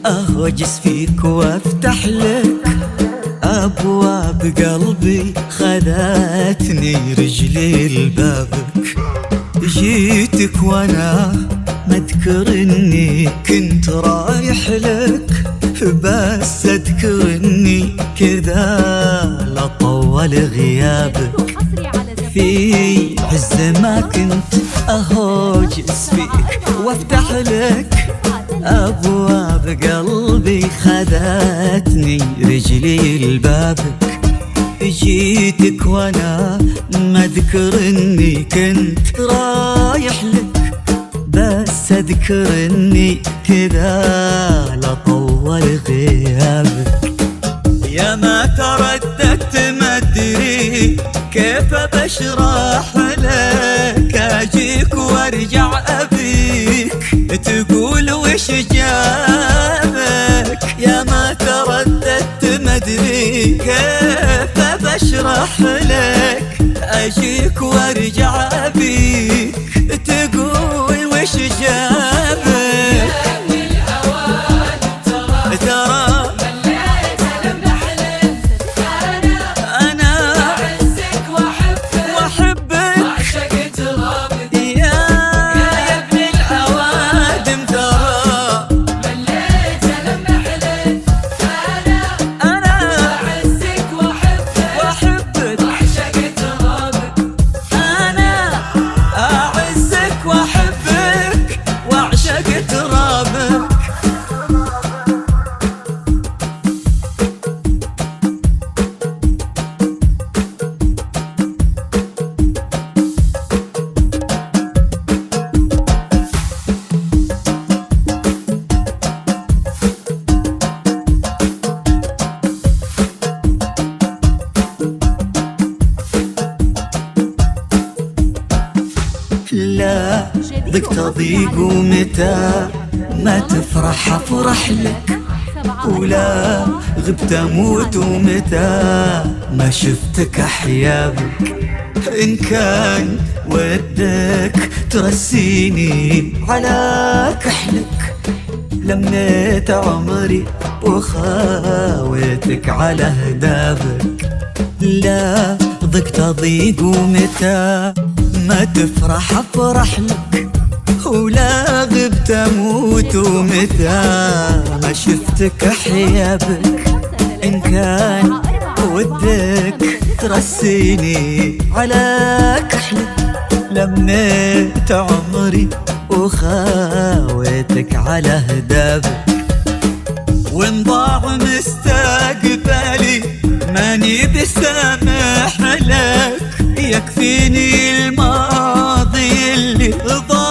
أهوجس فيك وافتح لك أبواب قلبي، خذتني رجلي لبابك. جيتك وانا ما اذكر اني كنت رايح لك، بس اذكر اني كذا لطول غيابك. في عز ما كنت اهوجس فيك وافتح لك ابواب قلبي، خذتني رجلي لبابك. جيتك وانا ما اذكر اني كنت رايح لك، بس اذكر اني كذا لطول غيابك. يا ما ترددت ما ادري كيف بشرح لك، اجيك وارجع ابيك تقول وش جابك. يا ما ترددت ما ادري كيف بشرح لك، اجيك وارجع ابيك تقول وش جابك. ترى لا ضقت ضيق ومتى ما تفرح افرح لك، ولا غبت اموت ومتى ما شفتك احيا بك. ان كان ودك ترسيني على كحلك، لميت عمري وخاويتك على هدابك. لا ضقت ضيق ومتى ما تفرح افرح لك، ولا غبت اموت ومتى ما شفتك احيا بك. ان كان ودك ترسيني على كحلك، لميت عمري وخاويتك على هدابك. وان ضاع مستقبلي ماني بسامح لك، يكفيني الماضي اللي ضاع